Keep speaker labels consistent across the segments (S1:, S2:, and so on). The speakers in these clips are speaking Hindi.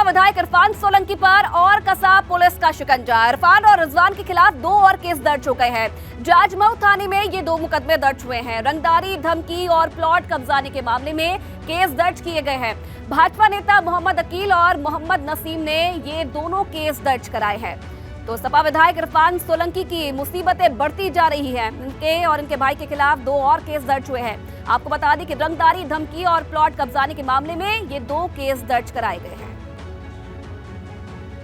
S1: विधायक इरफान सोलंकी पर और कसा पुलिस का शिकंजा। इरफान और रिजवान के खिलाफ 2 और केस दर्ज हो गए हैं। जाजमऊ थाने में ये 2 मुकदमे दर्ज हुए हैं। रंगदारी, धमकी और प्लॉट कब्जाने के मामले में केस दर्ज किए गए हैं। भाजपा नेता मोहम्मद अकील और मोहम्मद नसीम ने ये दोनों केस दर्ज कराए हैं। तो सपा विधायक इरफान सोलंकी की मुसीबतें बढ़ती जा रही हैं। इनके और इनके भाई के खिलाफ 2 और केस दर्ज हुए हैं। आपको बता दें कि रंगदारी, धमकी और प्लॉट कब्जाने के मामले में ये 2 केस दर्ज कराए गए हैं।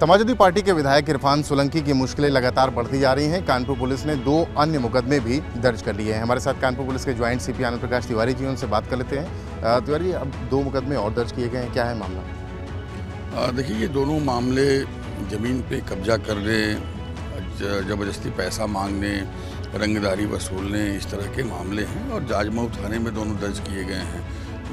S2: समाजवादी पार्टी के विधायक इरफान सोलंकी की मुश्किलें लगातार बढ़ती जा रही हैं। कानपुर पुलिस ने 2 अन्य मुकदमे भी दर्ज कर लिए हैं। हमारे साथ कानपुर पुलिस के ज्वाइंट सीपी आनंद प्रकाश तिवारी जी, उनसे बात कर लेते हैं। तिवारी, अब 2 मुकदमे और दर्ज किए गए हैं, क्या है मामला?
S3: देखिए, ये दोनों मामले ज़मीन पे कब्जा करने, ज़बरदस्ती पैसा मांगने, रंगदारी वसूलने, इस तरह के मामले हैं और जाजमऊ थाने में दोनों दर्ज किए गए हैं।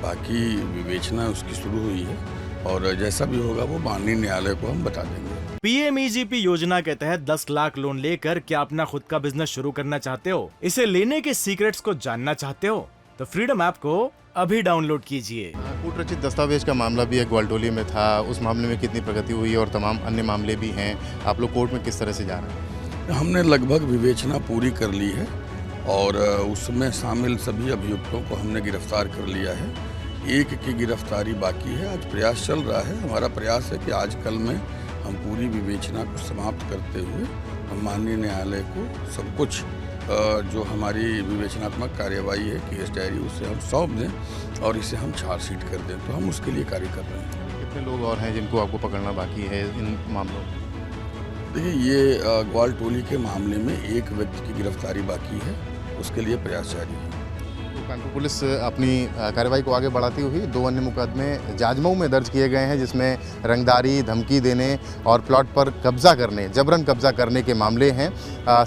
S3: बाकी विवेचना उसकी शुरू हुई है और जैसा भी होगा वो माननीय न्यायालय को हम बता देंगे।
S4: पीएमईजीपी योजना के तहत 10 लाख लोन लेकर क्या अपना खुद का बिजनेस शुरू करना चाहते हो? इसे लेने के सीक्रेट्स को जानना चाहते हो? तो फ्रीडम ऐप को अभी डाउनलोड कीजिए।
S2: कूट रचित दस्तावेज का मामला भी एक ग्वालटोली में था, उस मामले में कितनी प्रगति हुई और तमाम अन्य मामले भी हैं। आप लोग कोर्ट में किस तरह से जा रहे हैं?
S3: हमने लगभग विवेचना पूरी कर ली है और उसमें शामिल सभी अभियुक्तों को हमने गिरफ्तार कर लिया है। एक की गिरफ्तारी बाकी है। आज प्रयास चल रहा है। हमारा प्रयास है कि आज कल में हम पूरी विवेचना को समाप्त करते हुए हम माननीय न्यायालय को सब कुछ जो हमारी विवेचनात्मक कार्यवाही है, केस डायरी, उसे हम सौंप दें और इसे हम चार्जशीट कर दें। तो हम उसके लिए कार्य कर रहे हैं।
S2: कितने लोग और हैं जिनको आपको पकड़ना बाकी है इन मामलों में?
S3: देखिए, ये ग्वालटोली के मामले में एक व्यक्ति की गिरफ्तारी बाकी है, उसके लिए प्रयास जारी है।
S2: तो कानपुर पुलिस अपनी कार्रवाई को आगे बढ़ाती हुई 2 अन्य मुकदमे जाजमऊ में दर्ज किए गए हैं, जिसमें रंगदारी, धमकी देने और प्लॉट पर कब्जा करने, जबरन कब्जा करने के मामले हैं।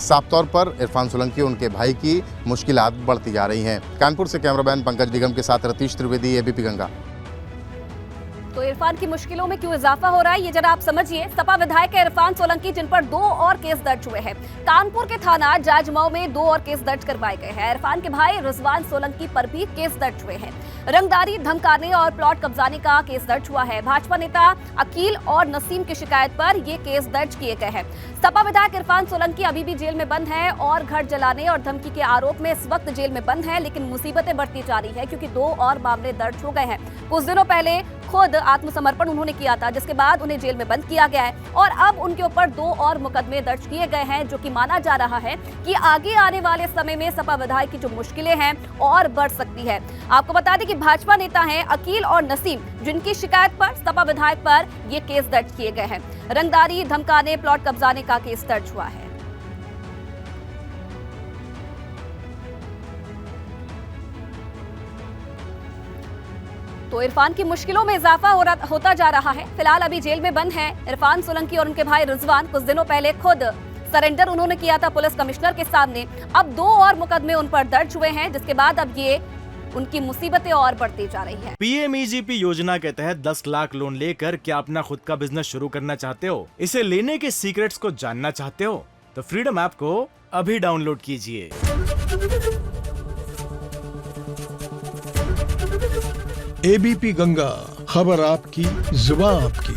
S2: साफ तौर पर इरफान सोलंकी और उनके भाई की मुश्किलात बढ़ती जा रही हैं। कानपुर से कैमरामैन पंकज निगम के साथ रतीश त्रिवेदी, एबीपी गंगा।
S1: तो इरफान की मुश्किलों में क्यों इजाफा हो रहा है, ये जरा आप समझिए। सपा विधायक इरफान सोलंकी, जिन पर 2 और केस दर्ज हुए हैं। कानपुर के थाना जाजमऊ में 2 और केस दर्ज करवाए गए हैं। इरफान के भाई रिजवान सोलंकी पर भी केस दर्ज हुए हैं। रंगदारी, धमकाने और प्लॉट कब्जाने का केस दर्ज हुआ है। भाजपा नेता अकील और नसीम की शिकायत पर ये केस दर्ज किए गए हैं। सपा विधायक इरफान सोलंकी अभी भी जेल में बंद है और घर जलाने और धमकी के आरोप में इस वक्त जेल में बंद है, लेकिन मुसीबतें बढ़ती जा रही है क्योंकि 2 और मामले दर्ज हो गए हैं। कुछ दिनों पहले खुद आत्मसमर्पण उन्होंने किया था, जिसके बाद उन्हें जेल में बंद किया गया है और अब उनके ऊपर 2 और मुकदमे दर्ज किए गए हैं, जो कि माना जा रहा है कि आगे आने वाले समय में सपा विधायक की जो मुश्किलें हैं और बढ़ सकती है। आपको बता दें कि भाजपा नेता हैं अकील और नसीम, जिनकी शिकायत पर सपा विधायक पर ये केस दर्ज किए गए हैं। रंगदारी, धमकाने, प्लॉट कब्जाने का केस दर्ज हुआ है। तो इरफान की मुश्किलों में इजाफा होता जा रहा है। फिलहाल अभी जेल में बंद है इरफान सोलंकी और उनके भाई रिजवान। कुछ दिनों पहले खुद सरेंडर उन्होंने किया था पुलिस कमिश्नर के सामने। अब 2 और मुकदमे उन पर दर्ज हुए हैं, जिसके बाद अब ये उनकी मुसीबतें और बढ़ती जा रही है।
S4: पीएमईजीपी योजना के तहत 10 लाख लोन लेकर क्या अपना खुद का बिजनेस शुरू करना चाहते हो? इसे लेने के सीक्रेट्स को जानना चाहते हो? तो फ्रीडम ऐप को अभी डाउनलोड कीजिए।
S5: एबीपी गंगा, खबर आपकी, जुबान आपकी।